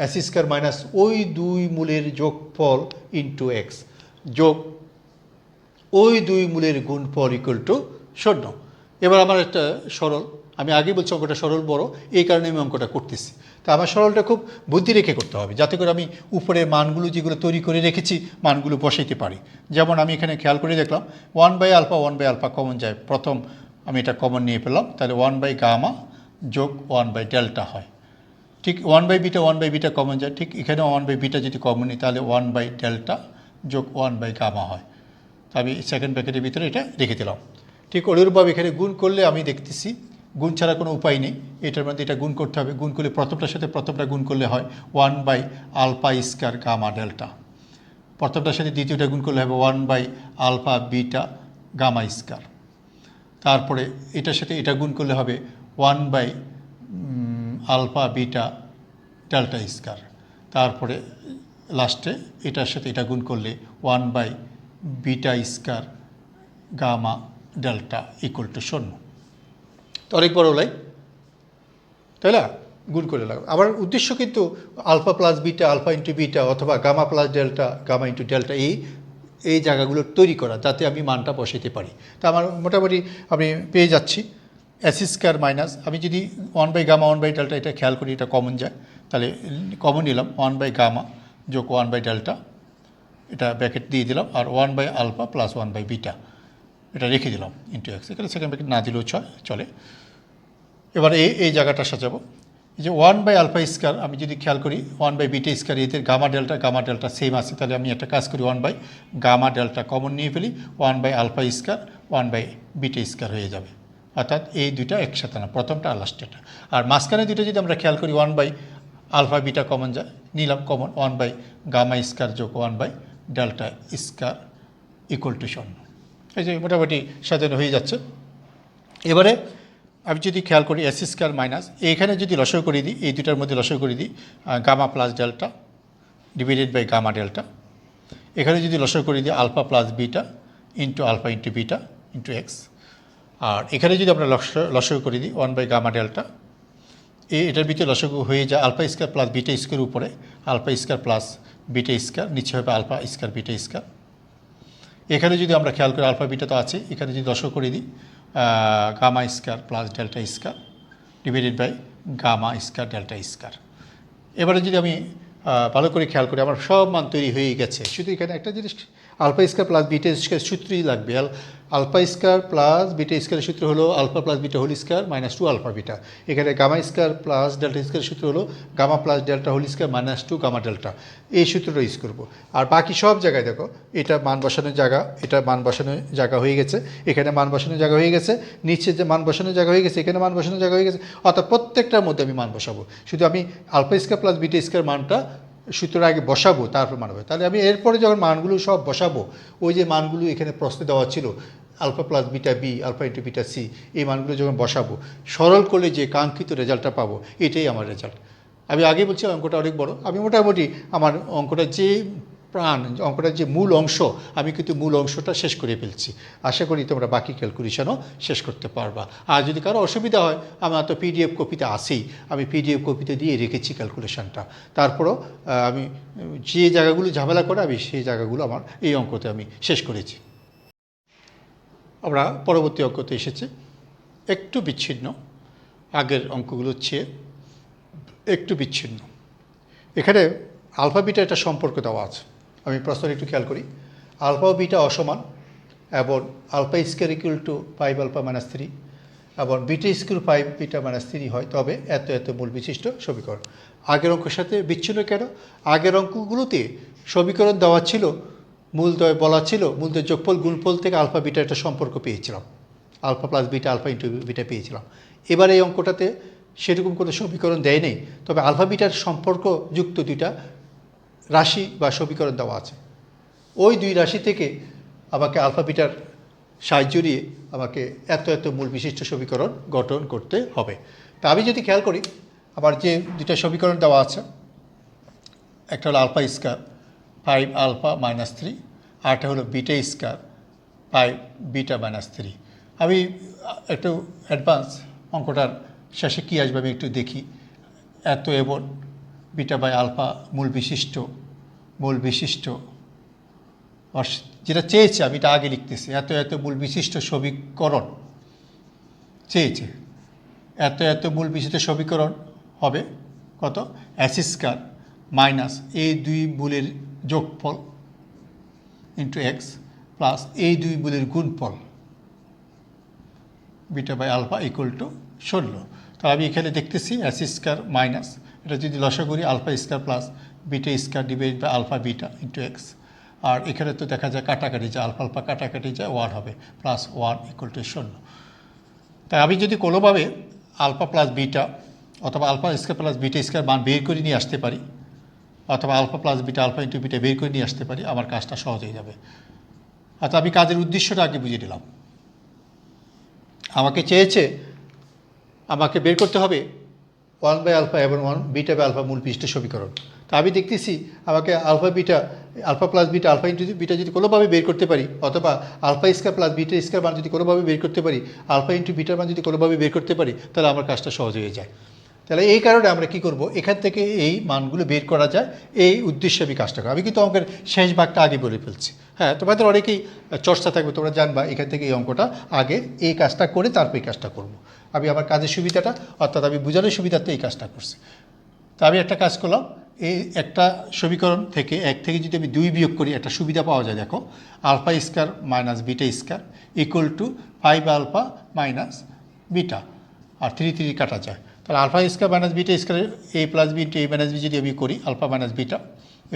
এস স্কয়ার মাইনাস ওই দুই মূলের যোগফল ইন্টু এক্স যোগ ওই দুই মূলের গুণফল ইকুয়াল টু 0। এবার আমার একটা সরল, আমি আগেই বলছি অঙ্কটা সরল বড়, এই কারণে আমি অঙ্কটা করতেছি। তা আমার সরলটা খুব বুদ্ধি রেখে করতে হবে, যাতে করে আমি উপরের মানগুলো যেগুলো তৈরি করে রেখেছি মানগুলো বসাইতে পারি। যেমন আমি এখানে খেয়াল করে দেখলাম 1/α কমন যায়, প্রথম আমি এটা কমন নিয়ে পেলাম, তাহলে 1/γ যোগ 1/ডেল্টা হয়। ঠিক 1/β কমন যায়, ঠিক এখানে 1/β যদি কমন নিই তাহলে 1/ডেল্টা যোগ 1/γ হয়। তো আমি সেকেন্ড ব্র্যাকেটের ভিতরে এটা রেখে দিলাম। ঠিক অনুরূপভাবে এখানে গুণ করলে আমি দেখতেছি গুণ ছাড়া কোনো উপায় নেই, এটার মধ্যে এটা গুণ করতে হবে। গুণ করলে প্রথমটার সাথে প্রথমটা গুণ করলে হয় 1/α² গামা ডেল্টা, প্রথমটার সাথে দ্বিতীয়টা গুণ করলে হবে 1/α গামা স্কয়ার, তারপরে এটার সাথে এটা গুণ করলে হবে 1/α ডেল্টা স্কয়ার, তারপরে লাস্টে এটার সাথে এটা গুণ করলে 1/β² গামা ডেল্টা ইকুয়াল টু 0। তো অনেক বড় লাই, তাই না? গুণ করে লাগবে। আমার উদ্দেশ্য কিন্তু alpha plus beta, alpha into beta, অথবা gamma plus delta, gamma into delta, এই জায়গাগুলো তৈরি করা, যাতে আমি মানটা বসাইতে পারি। তা আমার মোটামুটি আমি পেয়ে যাচ্ছি এস স্কয়ার মাইনাস, আমি যদি 1/γ 1/ডেল্টা এটা খেয়াল করি, এটা কমন যায়, তাহলে কমন নিলাম 1/γ যোগ 1/ডেল্টা, এটা ব্র্যাকেট দিয়ে দিলাম, আর 1/α প্লাস 1/β এটা রেখে দিলাম ইন্টু এক্স। এখানে সেকেন্ড ব্র্যাকেট না দিলেও চলে। এবার এই জায়গাটা সাজাবো, এই যে 1/α² আমি যদি খেয়াল করি 1/β², এদের গামা ডেল্টা সেম আছে, তাহলে আমি একটা কাজ করি 1/γ ডেল্টা কমন নিয়ে ফেলি, 1/α² 1/β² হয়ে যাবে। অর্থাৎ এই দুইটা একসাথে না, প্রথমটা আর লাস্টেরটা। আর মাঝখানে দুটো যদি আমরা খেয়াল করি 1/α কমন যায়, নিলাম কমন, 1/γ² যোগ 1/ডেল্টা² ইকুয়াল টু 0। এই যে মোটামুটি সাজানো হয়ে যাচ্ছে। এবারে আমি যদি খেয়াল করি এস স্কয়ার মাইনাস, এইখানে যদি লসাগু করে দিই, এই দুটার মধ্যে লসাগু করে দিই gamma plus delta divided by gamma delta, এখানে যদি লসাগু করে দিই alpha plus beta into alpha into beta into X, আর এখানে যদি আমরা লসাগু করে দিই 1/γ ডেল্টা, এটার ভিতরে লসাগু হয়ে যায় α² প্লাস β² উপরে α² প্লাস β², নিচে হবে α² β²। এখানে যদি আমরা খেয়াল করি আলফা বিটা তো আছে, এখানে যদি লসাগু করে দিই γ² প্লাস ডেল্টা² ডিভাইডেড বাই γ² ডেল্টা²। এবারে যদি আমি ভালো করে খেয়াল করি, আমার সব মান তৈরি হয়ে গেছে, শুধু এখানে একটা জিনিস α² প্লাস β² সূত্রই লাগবে। α² প্লাস β² সূত্র হলো alpha plus beta whole square minus 2α beta. এখানে γ² প্লাস ডেল্টা² সূত্র হলো gamma plus delta whole square minus 2 gamma delta. এই সূত্রটা ইউজ করবো। আর বাকি সব জায়গায় দেখো, এটা মান বসানোর জায়গা, এটা মান বসানোর জায়গা হয়ে গেছে, এখানে মান বসানোর জায়গা হয়ে গেছে, নিচে যে মান বসানোর জায়গা হয়ে গেছে, এখানে মান বসানোর জায়গা হয়ে গেছে। অর্থাৎ প্রত্যেকটার মধ্যে আমি মান বসাবো, শুধু আমি α² প্লাস β² মানটা সূত্রের আগে বসাবো, তারপর মান হবে। তাহলে আমি এরপরে যখন মানগুলো সব বসাবো, ওই যে মানগুলো এখানে প্রশ্নে দেওয়া ছিল alpha plus beta b, alpha into beta c, এই মানগুলো যখন বসাবো, সরল করলে যে কাঙ্ক্ষিত রেজাল্টটা পাবো, এটাই আমার রেজাল্ট। আমি আগে বলছি অঙ্কটা অনেক বড়, আমি মোটামুটি আমার অঙ্কটা যে প্রাণ, অঙ্কটার যে মূল অংশ, আমি কিন্তু মূল অংশটা শেষ করে ফেলছি। আশা করি তোমরা বাকি ক্যালকুলেশনও শেষ করতে পারবা। আর যদি কারো অসুবিধা হয়, আমার তো পিডিএফ কপিতে আসেই, আমি পিডিএফ কপিতে দিয়ে রেখেছি ক্যালকুলেশনটা। তারপরও আমি যে জায়গাগুলো ঝামেলা করে, আমি সেই জায়গাগুলো আমার এই অঙ্কতে আমি শেষ করেছি। আমরা পরবর্তী অঙ্কতে এসেছি, একটু বিচ্ছিন্ন, আগের অঙ্কগুলোর চেয়ে একটু বিচ্ছিন্ন। এখানে আলফা বিটা একটা সম্পর্ক দেওয়া আছে, আমি প্রশ্নটা একটু খেয়াল করি। আলফা ও বিটা অসমান এবং α² ইকুয়াল টু 5α - 3 এবং β² 5β - 3 হয়, তবে এত মূল বিশিষ্ট সমীকরণ। আগের অঙ্কের সাথে বিচ্ছিন্ন কেন? আগের অঙ্কগুলোতে সমীকরণ দেওয়া ছিল, মূলদ্বয় বলা ছিল, মূলদ্বয় যোগফল গুণফল থেকে আলফা বিটা একটা সম্পর্ক পেয়েছিলাম, alpha plus beta alpha into beta পেয়েছিলাম। এবার এই অঙ্কটাতে সেরকম কোনো সমীকরণ দেয় নেই, তবে আলফা বিটার সম্পর্কযুক্ত দুইটা রাশি বা সমীকরণ দেওয়া আছে। ওই দুই রাশি থেকে আমাকে আলফা বিটার সাহায্য নিয়ে আমাকে এত মূল বিশিষ্ট সমীকরণ গঠন করতে হবে। তা আমি যদি খেয়াল করি, আমার যে দুইটা সমীকরণ দেওয়া আছে, একটা হলো α² 5α - 3, আরটা হলো β² পাই বিটা মাইনাস 3। আমি একটু অ্যাডভান্স অঙ্কটার শেষে কী আসবে আমি একটু দেখি। এত এবং বিটা বাই আলফা মূল বিশিষ্ট যেটা চেয়েছে আমি এটা আগে লিখতেছি, এত মূল বিশিষ্ট সমীকরণ চেয়েছে। এত মূল বিশিষ্ট সমীকরণ হবে কত? এস স্কয়ার মাইনাস এই দুই মূলের যোগফল ইন্টু এক্স প্লাস এই দুই মূলের গুণফল beta by alpha equal to 16। তাহলে আমি এখানে দেখতেছি এস স্কয়ার মাইনাস, এটা যদি লসাগু করি alpha square plus beta square divide by alpha beta into X. আর এখানে তো দেখা যায় কাটাকাটি যায়, আলফা কাটাকাটি যায়, 1 হবে প্লাস 1 ইকুয়াল টু 0। তাই আমি যদি কোনোভাবে আলফা প্লাস বিটা অথবা alpha square plus beta square মান বের করে নিয়ে আসতে পারি, অথবা alpha plus beta alpha into beta বের করে নিয়ে আসতে পারি, আমার কাজটা সহজ হয়ে যাবে। আচ্ছা, আমি কাজের উদ্দেশ্যটা আগে বুঝিয়ে দিলাম। আমাকে চেয়েছে আমাকে বের করতে হবে 1 বাই আলফা এবং 1 বিটা বাই আলফা মূল বিশিষ্ট সমীকরণ। তা আমি দেখতেছি আমাকে alpha plus beta alpha into beta যদি কোনোভাবে বের করতে পারি, অথবা alpha square plus beta square মান যদি কোনোভাবে বের করতে পারি, আলফা ইন্টু বিটার মান যদি কোনোভাবে বের করতে পারি, তাহলে আমার কাজটা সহজ হয়ে যায়। তাহলে এই কারণে আমরা কি করব, এখান থেকে এই মানগুলো বের করা যায়, এই উদ্দেশ্যে আমি কাজটা করি। আমি কিন্তু অঙ্কের শেষ ভাগটা আগে বলে ফেলছি। হ্যাঁ, তোমাদের অনেকেই চর্চা থাকবে, তোমরা জানবা এখান থেকে এই অঙ্কটা আগে এই কাজটা করে তারপর এই কাজটা করব। আমি আমার কাজের সুবিধাটা অর্থাৎ আমি বোঝানোর সুবিধাতে এই কাজটা করছি। তা আমি একটা কাজ করলাম, এই একটা সমীকরণ থেকে 1 থেকে যদি আমি 2 বিয়োগ করি একটা সুবিধা পাওয়া যায়। দেখো, alpha square minus beta square equal to 5 alpha minus beta, আর 3 কাটা যায়। তাহলে alpha square minus beta square A plus B into A minus B যদি আমি করি, alpha minus beta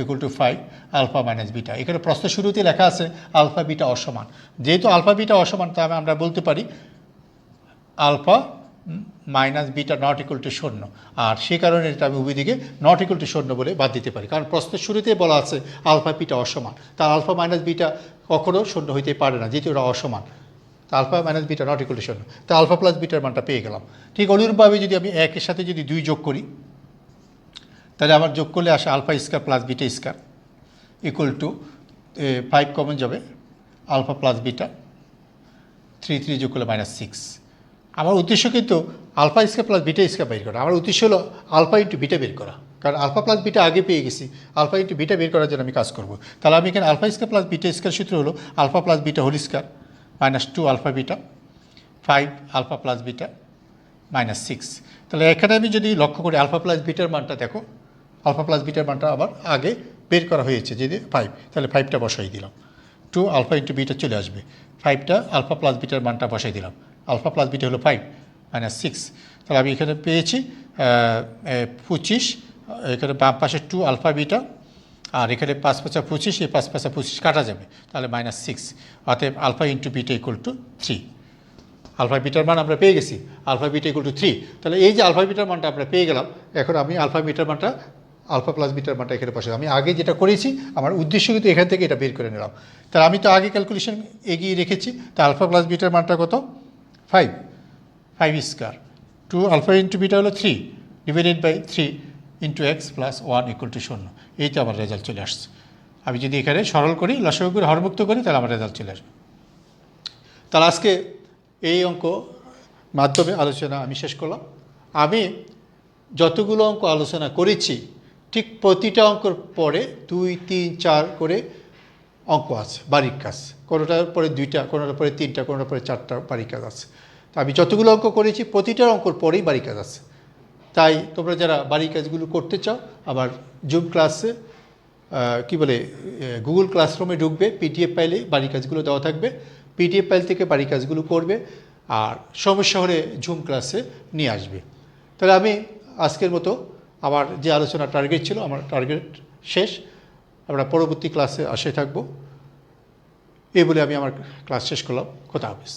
equal to 5 alpha minus beta. এখানে প্রশ্নের শুরুতে লেখা আছে আলফা বিটা অসমান। যেহেতু আলফা বিটা অসমান, তাহলে আমরা বলতে পারি alpha minus beta not equal to 0। আর সেই কারণে এটা আমি উভয় দিকে নট ইকুয়াল টু 0 বলে বাদ দিতে পারি, কারণ প্রশ্নের শুরুতেই বলা আছে আলফা বিটা অসমান। তার আলফা মাইনাস বিটা কখনও 0 হইতে পারে না, যেহেতু ওরা অসমান। তা alpha minus beta not equal to 0, তা আলফা প্লাস বিটার মানটা পেয়ে গেলাম। ঠিক অনুরূপভাবে যদি আমি 1 সাথে যদি 2 যোগ করি, তাহলে আমার যোগ করলে আসে alpha square plus beta square equal to 5 common যাবে, আলফা প্লাস বিটা 3 যোগ করলে -6। আমার উদ্দেশ্য কিন্তু alpha square plus beta square বের করা। আমার উদ্দেশ্য হলো আলফা ইন্টু বিটা বের করা, কারণ আলফা প্লাস বিটা আগে পেয়ে গেছি, আলফা ইন্টু বিটা বের করার জন্য আমি কাজ করব। তাহলে আমি এখানে alpha square plus beta square সূত্র হলো alpha plus beta whole square -2 alpha beta 5 alpha plus beta -6। তাহলে এখানে আমি যদি লক্ষ্য করি আলফা প্লাস বিটার মানটা দেখো, আলফা প্লাস বিটার মানটা আবার আগে বের করা হয়েছে যদি 5, তাহলে 5টা বসাই দিলাম, 2 আলফা ইন্টু বিটা চলে আসবে, 5টা আলফা প্লাস বিটার মানটা বসাই দিলাম, আলফা প্লাস বিটা হলো 5 -6। তাহলে আমি এখানে পেয়েছি 25, এখানে বাম পাশে 2 আলফা বিটা, আর এখানে 5 5 25, এই 5 5 25 কাটা যাবে, তাহলে -6। অতএব alpha into beta equal to 3। আলফা বিটার মান আমরা পেয়ে গেছি, আলফা বিটা ইকুয়াল টু 3। তাহলে এই যে আলফা বিটার মানটা আমরা পেয়ে গেলাম, এখন আমি আলফা প্লাস বিটার মানটা এখানে বসে, আমি আগে যেটা করেছি আমার উদ্দেশ্য কিন্তু এখান থেকে এটা বের করে নিলাম। তাহলে আমি তো আগে ক্যালকুলেশন এগিয়ে রেখেছি। তা আলফা প্লাস বিটার মানটা কত? 5 স্কয়ার 2 আলফা ইন্টু বিটা হলো 3 divided by 3 into x plus 1 equal to 0। এইটা আমার রেজাল্ট চলে আসছে। আমি যদি এখানে সরল করি, লসাগু করে হরমুক্ত করি, তাহলে আমার রেজাল্ট চলে আসবে। তাহলে আজকে এই অঙ্ক মাধ্যমে আলোচনা আমি শেষ করলাম। আমি যতগুলো অঙ্ক আলোচনা করেছি ঠিক প্রতিটা অঙ্কর পরে 2 3 4 করে অঙ্ক আছে বাড়ির কাজ, কোনোটার পরে 2টা, কোনোটার পরে 3টা, কোনোটার পরে 4টা বাড়ির কাজ আছে। তো আমি যতগুলো অঙ্ক করেছি প্রতিটা অঙ্কর পরেই বাড়ির কাজ আছে। তাই তোমরা যারা বাড়ির কাজগুলো করতে চাও, আবার জুম ক্লাসে গুগল ক্লাসরুমে ঢুকবে, পিডিএফ ফাইলে বাড়ির কাজগুলো দেওয়া থাকবে, পিডিএফ ফাইল থেকে বাড়ির কাজগুলো করবে, আর সমস্যা হলে জুম ক্লাসে নিয়ে আসবে। তাহলে আমি আজকের মতো আমার যে আলোচনা টার্গেট ছিল, আমার টার্গেট শেষ। আমরা পরবর্তী ক্লাসে আসে থাকবো। এই বলে আমি আমার ক্লাস শেষ করলাম। খোদা হাফেজ।